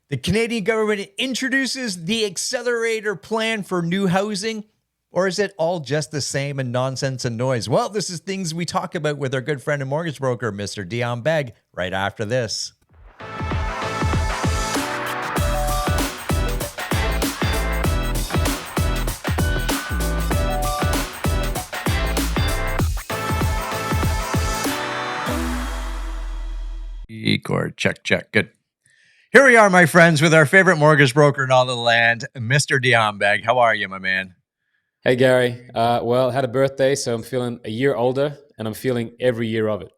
The Canadian government introduces the accelerator plan for new housing, or is it all just the same and nonsense and noise? Well, this is things we talk about with our good friend and mortgage broker, Mr. Dion Beg, right after this. Or check. Good. Here we are, my friends, with our favorite mortgage broker in all the land, Mr. Dion Beg. How are you, my man? Hey, Gary. Well, had a birthday, so I'm feeling a year older, and I'm feeling every year of it.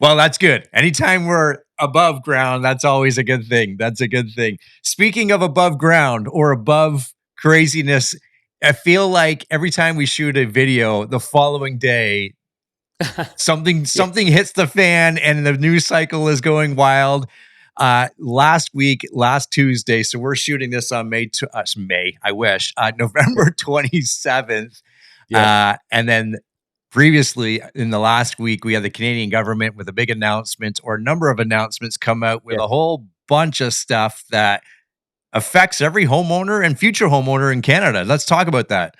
Well, that's good. Anytime we're above ground, that's always a good thing. That's a good thing. Speaking of above ground or above craziness, I feel like every time we shoot a video, the following day, something hits the fan and the news cycle is going wild. Last Tuesday, so we're shooting this on November 27th. Yes. And then previously in the last week, we had the Canadian government with a big announcement or a number of announcements come out with a whole bunch of stuff that affects every homeowner and future homeowner in Canada. Let's talk about that.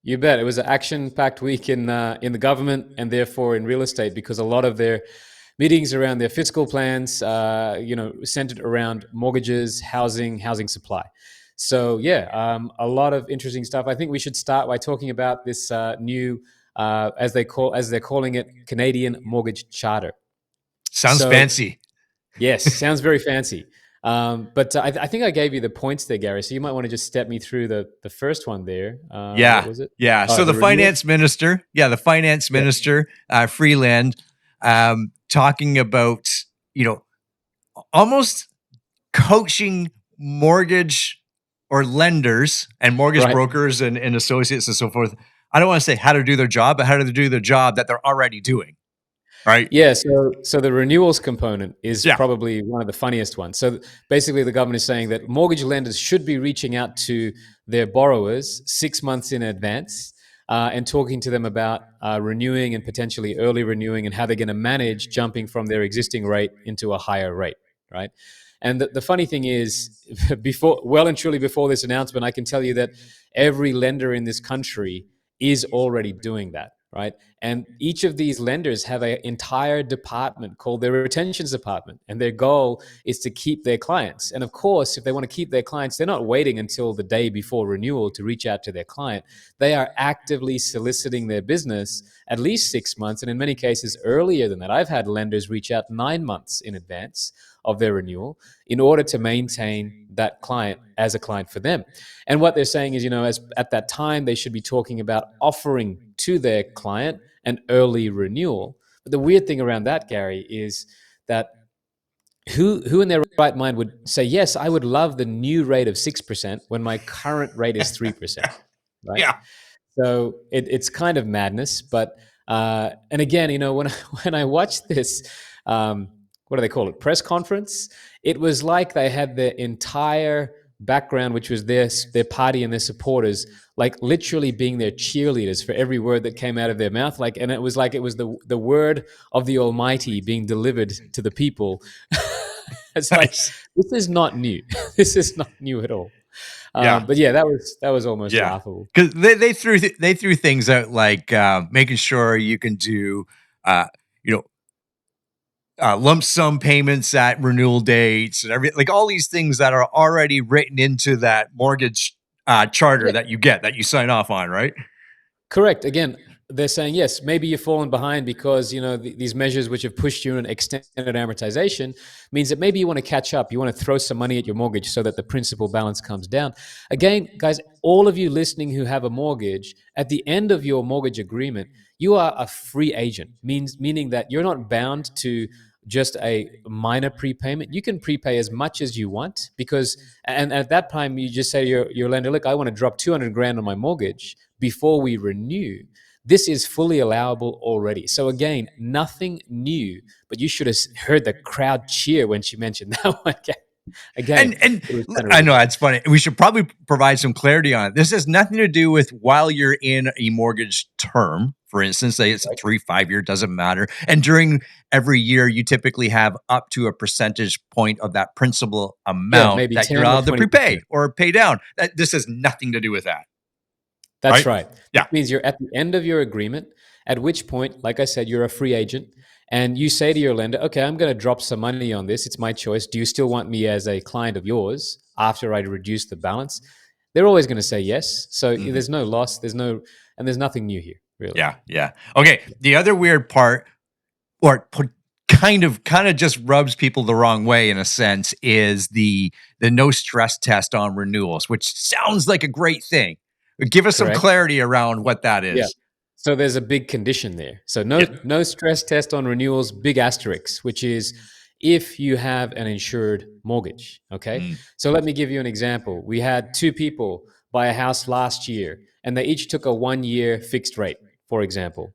You bet. It was an action-packed week in the government and therefore in real estate, because a lot of their meetings around their fiscal plans, centered around mortgages, housing supply. So a lot of interesting stuff. I think we should start by talking about this new, as they're calling it, Canadian Mortgage Charter. Sounds fancy. Yes, sounds very fancy. But I think I gave you the points there, Gary. So you might want to just step me through the first one there. What was it? Yeah. So the finance minister, Freeland, talking about, almost coaching mortgage or lenders and mortgage brokers and associates and so forth. I don't want to say how to do their job, but how to do their job that they're already doing. Right. Yeah. So the renewals component is probably one of the funniest ones. So basically, the government is saying that mortgage lenders should be reaching out to their borrowers 6 months in advance and talking to them about renewing and potentially early renewing and how they're going to manage jumping from their existing rate into a higher rate. Right. And the funny thing is, well and truly before this announcement, I can tell you that every lender in this country is already doing that. Right. And each of these lenders have an entire department called their retentions department. And their goal is to keep their clients. And of course, if they want to keep their clients, they're not waiting until the day before renewal to reach out to their client. They are actively soliciting their business at least 6 months. And in many cases, earlier than that. I've had lenders reach out 9 months in advance of their renewal in order to maintain that client as a client for them. And what they're saying is, as at that time, they should be talking about offering to their client an early renewal. But the weird thing around that, Gary, is that who in their right mind would say, yes, I would love the new rate of 6% when my current rate is 3%, right? Yeah. So it's kind of madness. But, and again, when I watched this, what do they call it? Press conference. It was like they had their entire background, which was their party and their supporters, like literally being their cheerleaders for every word that came out of their mouth. And it was the word of the Almighty being delivered to the people. It's like, this is not new. This is not new at all. But that was almost laughable. Because they threw things out like making sure you can do, lump sum payments at renewal dates and everything, like all these things that are already written into that mortgage charter that you sign off on, right? Correct. Again, they're saying, yes, maybe you've fallen behind because, these measures which have pushed you in extended amortization means that maybe you want to catch up. You want to throw some money at your mortgage so that the principal balance comes down. Again, guys, all of you listening who have a mortgage, at the end of your mortgage agreement, you are a free agent, meaning that you're not bound to just a minor prepayment. You can prepay as much as you want and at that time you just say to your lender, look, I want to drop 200 grand on my mortgage before we renew. This is fully allowable already. So again, nothing new, but you should have heard the crowd cheer when she mentioned that one. Again, And it was kind of I know ridiculous. that's funny. We should probably provide some clarity on it. This has nothing to do with while you're in a mortgage term. For instance, say it's a Right? 3, 5 year, doesn't matter. And during every year, you typically have up to a percentage point of that principal Yeah, amount maybe that you're 10 or allowed to 20%. prepay or pay down. This has nothing to do with that, That's right? right. This Yeah. means you're at the end of your agreement, at which point, like I said, you're a free agent and you say to your lender, okay, I'm going to drop some money on this. It's my choice. Do you still want me as a client of yours after I reduce the balance? They're always going to say yes. So Mhm. there's no loss. There's nothing new here, really. Yeah. Yeah. Okay. The other weird part, or kind of just rubs people the wrong way in a sense, is the no stress test on renewals, which sounds like a great thing. Give us some Correct. clarity around what that Yeah. is. So there's a big condition there. So Yeah. no stress test on renewals, big asterisk, which is if you have an insured mortgage. Okay. Mm. So let me give you an example. We had two people buy a house last year, and they each took a 1 year fixed rate, for example.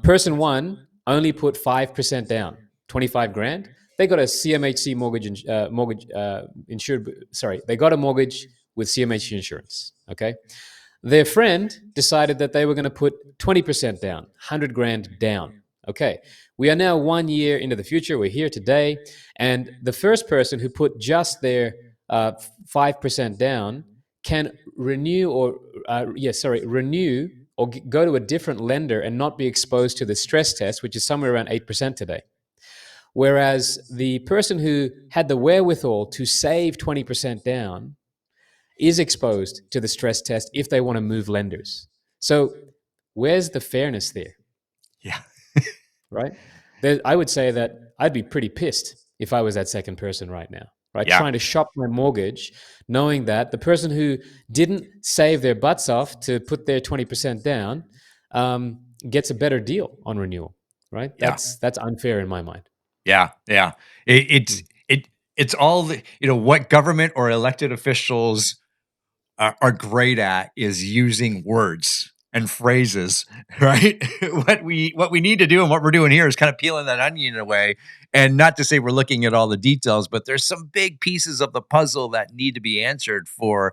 Person one only put 5% down, 25 grand. They got a CMHC insured. Sorry, they got a mortgage with CMHC insurance. Okay. Their friend decided that they were going to put 20% down, 100 grand down. Okay, we are now 1 year into the future. We're here today. And the first person who put just their 5% down can renew or go to a different lender and not be exposed to the stress test, which is somewhere around 8% today. Whereas the person who had the wherewithal to save 20% down is exposed to the stress test if they want to move lenders. So where's the fairness there, Yeah. right? I would say that I'd be pretty pissed if I was that second person right now, right? Yeah. Trying to shop my mortgage, knowing that the person who didn't save their butts off to put their 20% down gets a better deal on renewal, right? Yeah. That's unfair in my mind. Yeah. Yeah. It, Mm. it's it it's all what government or elected officials are great at is using words and phrases, right? What we need to do and what we're doing here is kind of peeling that onion away. And not to say we're looking at all the details, but there's some big pieces of the puzzle that need to be answered for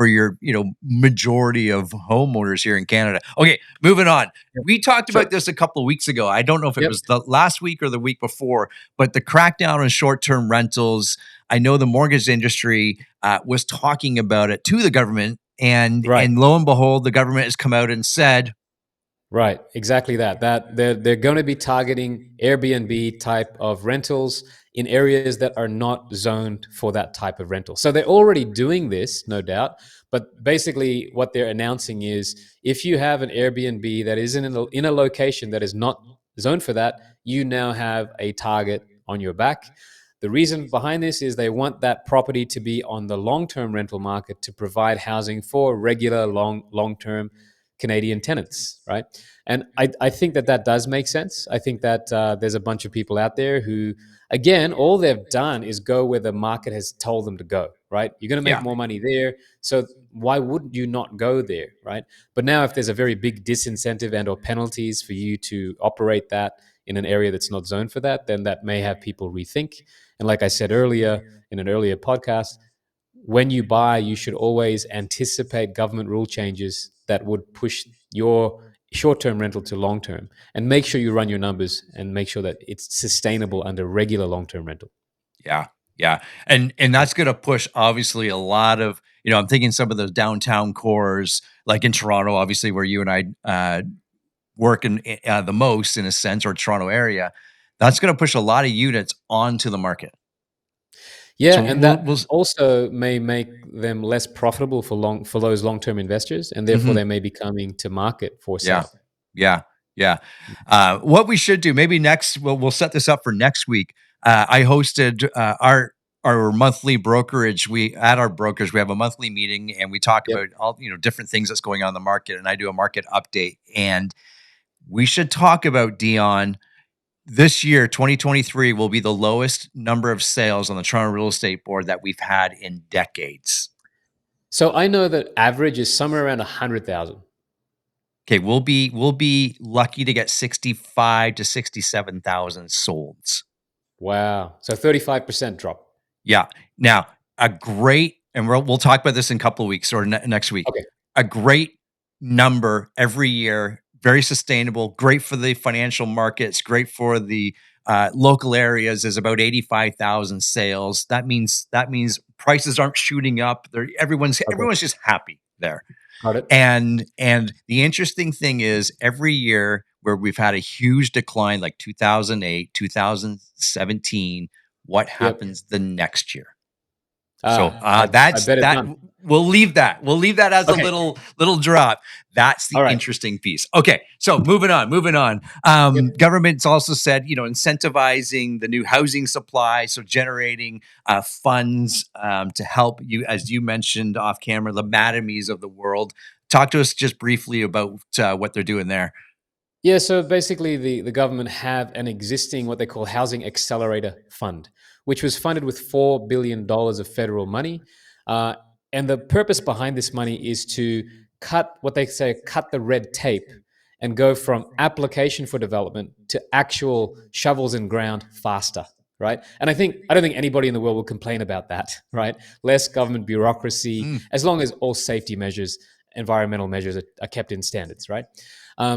your majority of homeowners here in Canada. Okay, moving on. Yep. We talked Sure. about this a couple of weeks ago. I don't know if it Yep. was the last week or the week before, but the crackdown on short-term rentals. I know the mortgage industry was talking about it to the government, and Right. and lo and behold, the government has come out and said, Right, exactly that. That they're going to be targeting Airbnb type of rentals in areas that are not zoned for that type of rental. So they're already doing this, no doubt. But basically, what they're announcing is if you have an Airbnb that is in a location that is not zoned for that, you now have a target on your back. The reason behind this is they want that property to be on the long-term rental market to provide housing for regular long-term Canadian tenants, right? And I think that does make sense. I think that there's a bunch of people out there who, again, all they've done is go where the market has told them to go, right? You're going to make "Yeah, more money there. So why wouldn't you not go there, right? But now if there's a very big disincentive and or penalties for you to operate that in an area that's not zoned for that, then that may have people rethink. And like I said earlier in an earlier podcast, when you buy, you should always anticipate government rule changes that would push your short-term rental to long-term, and make sure you run your numbers and make sure that it's sustainable under regular long-term rental. yeah, yeah," and that's going to push obviously a lot of I'm thinking some of those downtown cores, like in Toronto, obviously where you and I work in the most in a sense, or Toronto area. That's going to push a lot of units onto the market. Yeah, So and that also may make them less profitable for those long-term investors, and therefore mhm. they may be coming to market for Yeah. sale. Yeah. Yeah. What we should do, maybe next, we'll set this up for next week. I hosted our monthly brokerage. We at our brokers, we have a monthly meeting and we talk Yep. about all different things that's going on in the market. And I do a market update. And we should talk about, Dion, this year, 2023, will be the lowest number of sales on the Toronto Real Estate Board that we've had in decades. So I know that average is somewhere around 100,000. Okay, we'll be lucky to get 65 to 67,000 solds. Wow. So 35% drop. Yeah. Now, a great, and we'll talk about this in a couple of weeks or next week. Okay. A great number every year, very sustainable, great for the financial markets, great for the local areas is about 85,000 sales. That means prices aren't shooting up. Okay. Everyone's just happy there. Got it. And the interesting thing is every year where we've had a huge decline like 2008, 2017, what Yep. happens the next year? So I that's bet it's that. none. We'll leave that. We'll leave that as a Okay. little drop. That's the All right. interesting piece. Okay, so moving on. Moving on. Yep. Government's also said, incentivizing the new housing supply, so generating funds to help you, as you mentioned off camera, the Madamies of the world. Talk to us just briefly about what they're doing there. Yeah, so basically the government have an existing what they call Housing Accelerator Fund, which was funded with $4 billion of federal money. Uh, and the purpose behind this money is to cut the red tape and go from application for development to actual shovels in ground faster, right? And I don't think anybody in the world will complain about that, right? Less government bureaucracy, Mm, as long as all safety measures, environmental measures are kept in standards, right?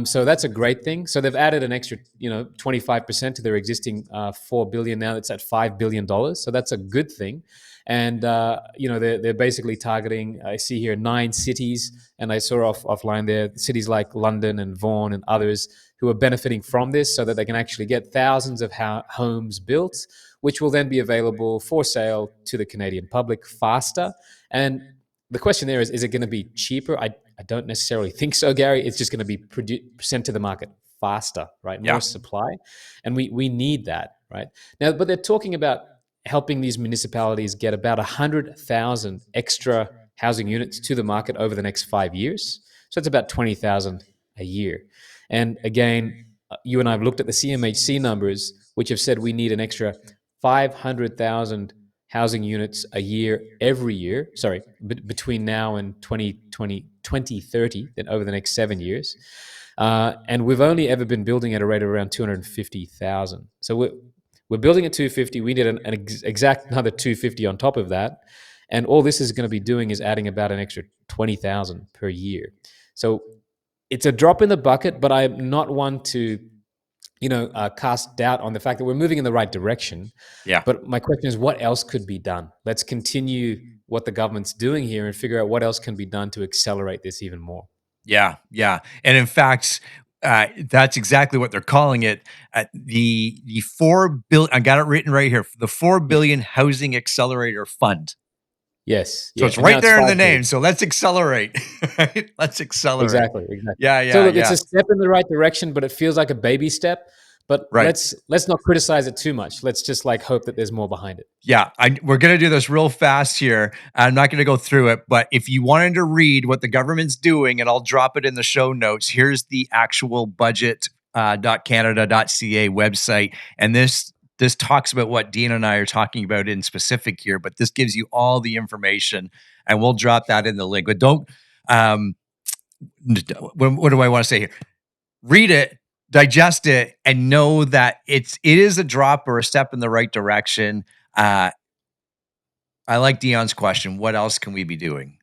So that's a great thing. So they've added an extra, 25% to their existing 4 billion. Now it's at $5 billion. So that's a good thing. And they're basically targeting. I see here 9 cities, and I saw offline there cities like London and Vaughan and others who are benefiting from this, so that they can actually get thousands of homes built, which will then be available for sale to the Canadian public faster. And the question there is it going to be cheaper? I don't necessarily think so, Gary. It's just going to be sent to the market faster, right? yeah. More supply. And we need that, right? Now, but they're talking about helping these municipalities get about 100,000 extra housing units to the market over the next 5 years. So it's about 20,000 a year. And again, you and I have looked at the CMHC numbers, which have said we need an extra 500,000 housing units a year every year, sorry, between now and 2030, then over the next 7 years. And we've only ever been building at a rate of around 250,000. So we're building at 250. We need an exact another 250 on top of that. And all this is going to be doing is adding about an extra 20,000 per year. So it's a drop in the bucket, but I'm not one to cast doubt on the fact that we're moving in the right direction. Yeah. But my question is, what else could be done? Let's continue what the government's doing here and figure out what else can be done to accelerate this even more. Yeah, yeah, and in fact, that's exactly what they're calling it. The 4 billion. I got it written right here. The four Yeah. billion Housing Accelerator Fund. Yes. So Yeah. it's And now right it's there in five the billion. name. So let's accelerate. Right? Let's accelerate. Exactly. Exactly. Yeah, So yeah, look, it's yeah. a step in the right direction, but it feels like a baby step. But Right. let's not criticize it too much. Let's just hope that there's more behind it. Yeah, we're going to do this real fast here. I'm not going to go through it, but if you wanted to read what the government's doing, and I'll drop it in the show notes, here's the actual budget.canada.ca website. And this talks about what Dean and I are talking about in specific here, but this gives you all the information, and we'll drop that in the link. But don't, what do I want to say here? Read it, digest it, and know that it is a drop or a step in the right direction. I like Dion's question. What else can we be doing?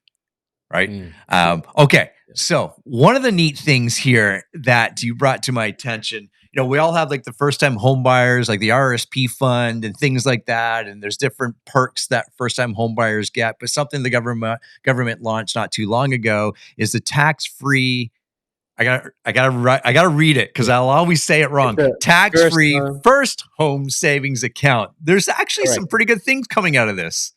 Right. Yeah. Okay. So one of the neat things here that you brought to my attention, we all have like the first time home buyers, like the RSP fund and things like that. And there's different perks that first time home buyers get. But something the government launched not too long ago is the tax-free. I gotta read it because I'll always say it wrong. It's a first Tax-free first home savings account. There's actually some correct. pretty good things coming out of this.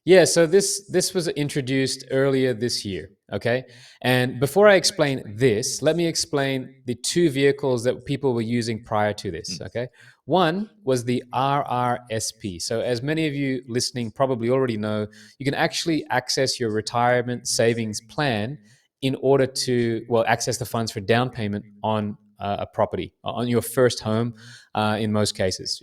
Yeah, so this was introduced earlier this year, okay? And before I explain this, let me explain the two vehicles that people were using prior to this, okay? One was the RRSP. So as many of you listening probably already know, you can actually access your retirement savings plan in order to, access the funds for down payment on a property, on your first home in most cases.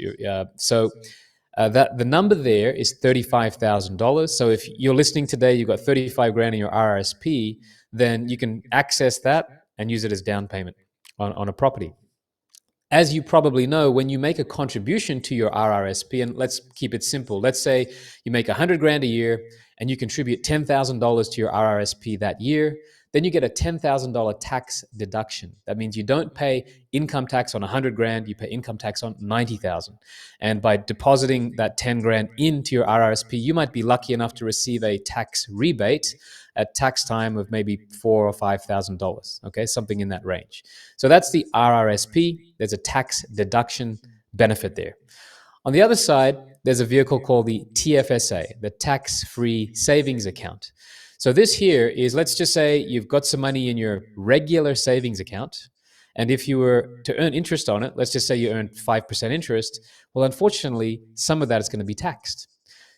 That the number there is $35,000. So if you're listening today, you've got 35 grand in your RRSP, then you can access that and use it as down payment on a property. as you probably know, when you make a contribution to your RRSP, and let's keep it simple. Let's say you make 100 grand a year and you contribute $10,000 to your RRSP that year, then you get a $10,000 tax deduction. That means you don't pay income tax on 100 grand, you pay income tax on 90,000. And by depositing that 10 grand into your RRSP, you might be lucky enough to receive a tax rebate at tax time of maybe $4,000 or $5,000. Okay, something in that range. So that's the RRSP. There's a tax deduction benefit there. On the other side, there's a vehicle called the TFSA, the tax-free savings account. So this here is, let's just say you've got some money in your regular savings account, and if you were to earn interest on it, let's just say you earned 5% interest, well, unfortunately, some of that is going to be taxed.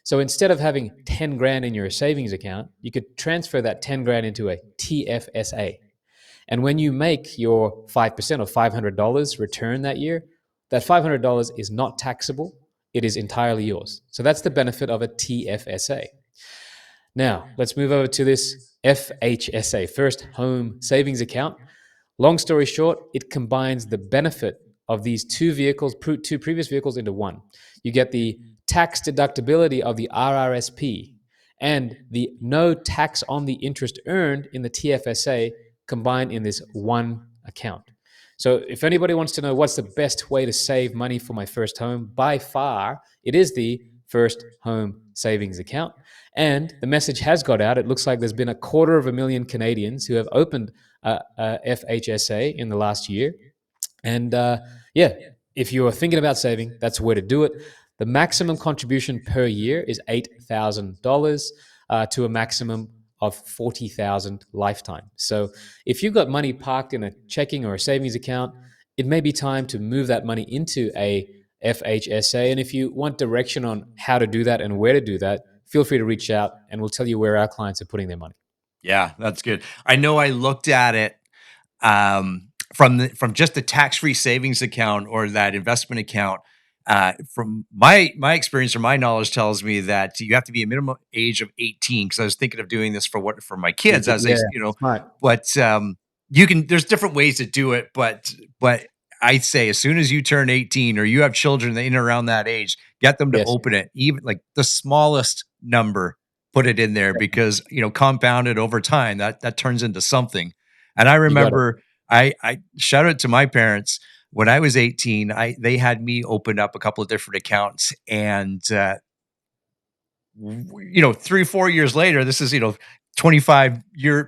So instead of having 10 grand in your savings account, you could transfer that 10 grand into a TFSA. And when you make your 5% or $500 return that year, that $500 is not taxable. It is entirely yours. So that's the benefit of a TFSA. Now, let's move over to this FHSA, First Home Savings Account. Long story short, it combines the benefit of these two previous vehicles into one. You get the tax deductibility of the RRSP and the no tax on the interest earned in the TFSA combined in this one account. So if anybody wants to know what's the best way to save money for my first home, by far, it is the First Home Savings Account. And the message has got out. It looks like there's been 250,000 Canadians who have opened a FHSA in the last year. And yeah, if you're thinking about saving, that's where to do it. The maximum contribution per year is $8,000 to a maximum of $40,000 lifetime. So if you've got money parked in a checking or a savings account, it may be time to move that money into a FHSA. And if you want direction on how to do that and where to do that, feel free to reach out and we'll tell you where our clients are putting their money. Yeah, that's good. I know I looked at it from just the tax-free savings account or that investment account. From my experience or my knowledge tells me that you have to be a minimum age of 18, because I was thinking of doing this for my kids as they, Smart. but you can, there's different ways to do it, but I'd say as soon as you turn 18 or you have children in and around that age, get them to open it, even like the smallest number, put it in there, because compounded over time that turns into something. And I remember I shout out to my parents. When I was 18, they had me open up a couple of different accounts, and 3-4 years later, this is 25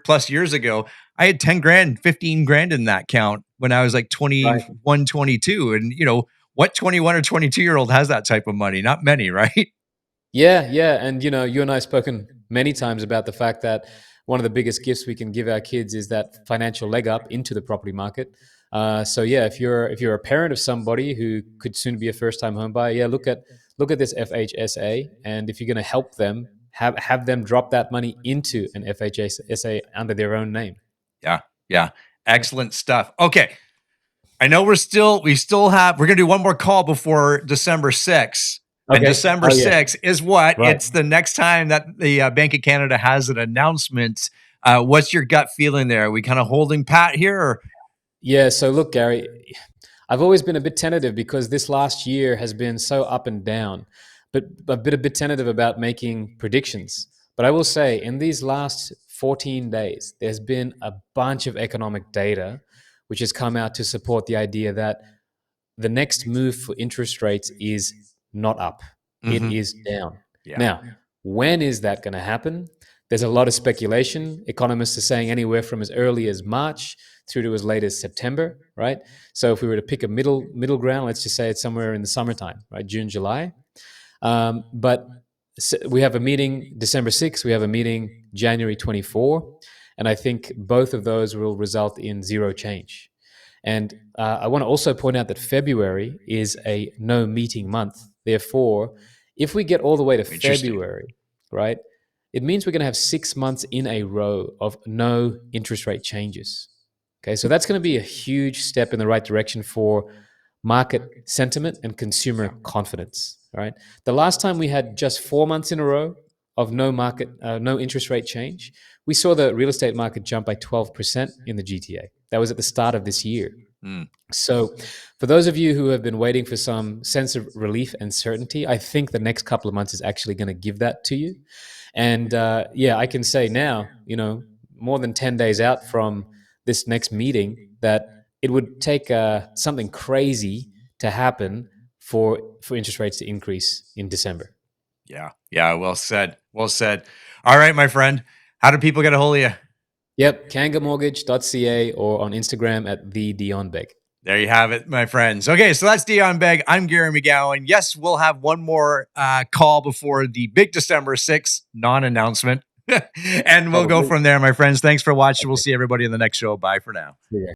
plus years ago, I had 10 grand, 15 grand in that account when I was like 21, 22. And what 21 or 22-year-old has that type of money? Not many, right? Yeah. And you and I have spoken many times about the fact that one of the biggest gifts we can give our kids is that financial leg up into the property market. So yeah, if you're a parent of somebody who could soon be a first-time home buyer, yeah, look at this FHSA, and if you're going to help them, have them drop that money into an FHSA under their own name. Yeah. Excellent stuff. Okay. I know we're going to do one more call before December 6th. Okay. And December 6th is what? Right. It's the next time that the Bank of Canada has an announcement. What's your gut feeling there? Are we kind of holding pat here? Or? Yeah. So look, Gary, I've always been a bit tentative because this last year has been so up and down, but a bit tentative about making predictions. But I will say, in these last 14 days, there's been a bunch of economic data which has come out to support the idea that the next move for interest rates is not up. Mm-hmm. It is down. Yeah. Now, when is that going to happen? There's a lot of speculation. Economists are saying anywhere from as early as March through to as late as September, right? So if we were to pick a middle ground, let's just say it's somewhere in the summertime, right? June, July. But we have a meeting December 6th. We have a meeting January 24. And I think both of those will result in zero change. And I want to also point out that February is a no meeting month. Therefore, if we get all the way to February, right, it means we're going to have 6 months in a row of no interest rate changes. Okay, so that's going to be a huge step in the right direction for market sentiment and consumer confidence. Right. The last time we had just 4 months in a row of no interest rate change, we saw the real estate market jump by 12% in the GTA. That was at the start of this year. So, for those of you who have been waiting for some sense of relief and certainty, I think the next couple of months is actually going to give that to you. And yeah, I can say now, more than 10 days out from this next meeting, that it would take something crazy to happen for interest rates to increase in December. Yeah. Well said. Well said. All right, my friend. How do people get a hold of you? Yep, kangamortgage.ca or on Instagram at the Dion Beg. There you have it, my friends. Okay, so that's Dion Beg. I'm Gary McGowan. Yes, we'll have one more call before the big December 6th non-announcement. And we'll go from there, my friends. Thanks for watching. We'll see everybody in the next show. Bye for now. Yeah.